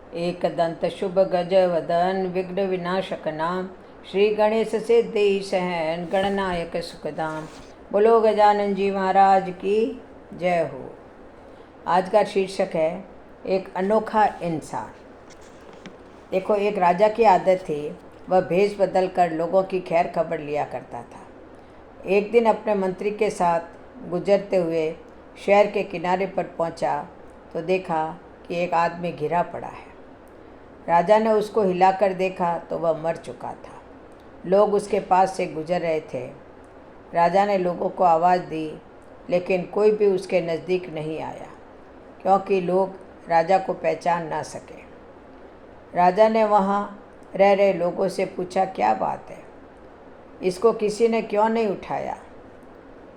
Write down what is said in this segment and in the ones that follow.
एकदंत शुभ गज वदन विघ्न विनाशक नाम श्री गणेश सिद्धि सहन गणनायक सुखदाम। बोलो गजानन जी महाराज की जय हो। आज का शीर्षक है एक अनोखा इंसान। देखो, एक राजा की आदत थी, वह भेष बदल कर लोगों की खैर खबर लिया करता था। एक दिन अपने मंत्री के साथ गुजरते हुए शहर के किनारे पर पहुंचा तो देखा कि एक आदमी घिरा पड़ा है। राजा ने उसको हिलाकर देखा तो वह मर चुका था। लोग उसके पास से गुजर रहे थे। राजा ने लोगों को आवाज़ दी, लेकिन कोई भी उसके नज़दीक नहीं आया, क्योंकि लोग राजा को पहचान ना सके। राजा ने वहाँ रह रहे लोगों से पूछा, क्या बात है, इसको किसी ने क्यों नहीं उठाया?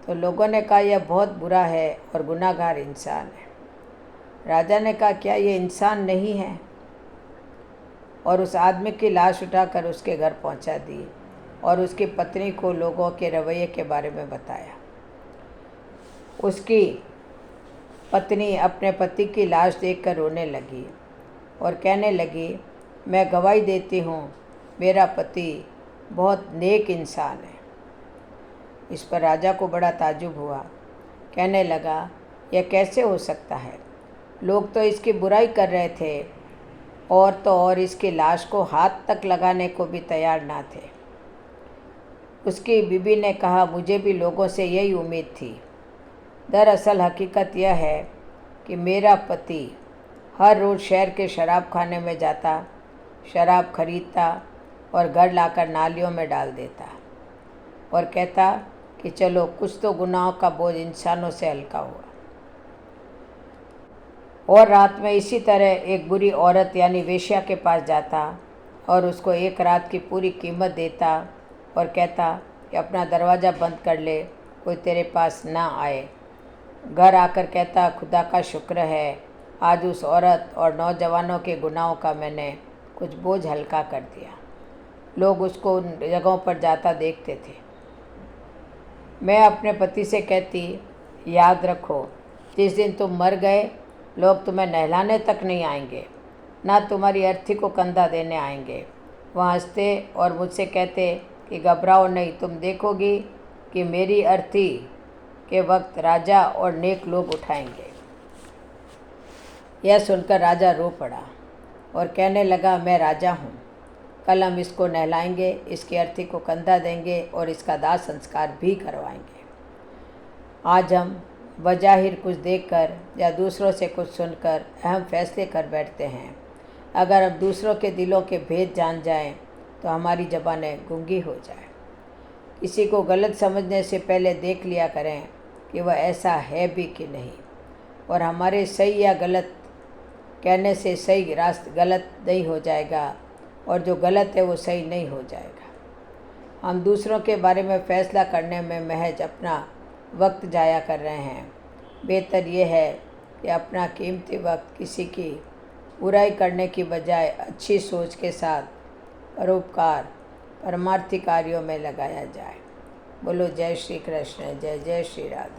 तो लोगों ने कहा, यह बहुत बुरा है और गुनाहगार इंसान है। राजा ने कहा, क्या ये इंसान नहीं है? और उस आदमी की लाश उठाकर उसके घर पहुंचा दी और उसकी पत्नी को लोगों के रवैये के बारे में बताया। उसकी पत्नी अपने पति की लाश देखकर रोने लगी और कहने लगी, मैं गवाही देती हूँ, मेरा पति बहुत नेक इंसान है। इस पर राजा को बड़ा ताज्जुब हुआ। कहने लगा, यह कैसे हो सकता है? लोग तो इसकी बुराई कर रहे थे और तो और इसकी लाश को हाथ तक लगाने को भी तैयार ना थे। उसकी बीवी ने कहा, मुझे भी लोगों से यही उम्मीद थी। दरअसल हकीकत यह है कि मेरा पति हर रोज़ शहर के शराब खाने में जाता, शराब खरीदता और घर लाकर नालियों में डाल देता और कहता कि चलो कुछ तो गुनाहों का बोझ इंसानों से हल्का हुआ। और रात में इसी तरह एक बुरी औरत यानी वेश्या के पास जाता और उसको एक रात की पूरी कीमत देता और कहता कि अपना दरवाज़ा बंद कर ले, कोई तेरे पास ना आए। घर आकर कहता, खुदा का शुक्र है, आज उस औरत और नौजवानों के गुनाहों का मैंने कुछ बोझ हल्का कर दिया। लोग उसको उन जगहों पर जाता देखते थे। मैं अपने पति से कहती, याद रखो, जिस दिन तुम मर गए लोग तुम्हें नहलाने तक नहीं आएंगे, ना तुम्हारी अर्थी को कंधा देने आएंगे। वह हंसते और मुझसे कहते कि घबराओ नहीं, तुम देखोगी कि मेरी अर्थी के वक्त राजा और नेक लोग उठाएंगे। यह सुनकर राजा रो पड़ा और कहने लगा, मैं राजा हूँ, कल हम इसको नहलाएंगे, इसकी अर्थी को कंधा देंगे और इसका दाह संस्कार भी करवाएंगे। आज हम बज़ाहिर कुछ देखकर या दूसरों से कुछ सुनकर अहम फैसले कर बैठते हैं। अगर हम दूसरों के दिलों के भेद जान जाएं तो हमारी ज़बानें गूंगी हो जाएं। किसी को गलत समझने से पहले देख लिया करें कि वह ऐसा है भी कि नहीं, और हमारे सही या गलत कहने से सही रास्ता गलत नहीं हो जाएगा और जो गलत है वो सही नहीं हो जाएगा। हम दूसरों के बारे में फ़ैसला करने में महज अपना वक्त जाया कर रहे हैं। बेहतर यह है कि अपना कीमती वक्त किसी की बुराई करने की बजाय अच्छी सोच के साथ परोपकार परमार्थी कार्यों में लगाया जाए। बोलो जय श्री कृष्ण, जय जय श्री राधे।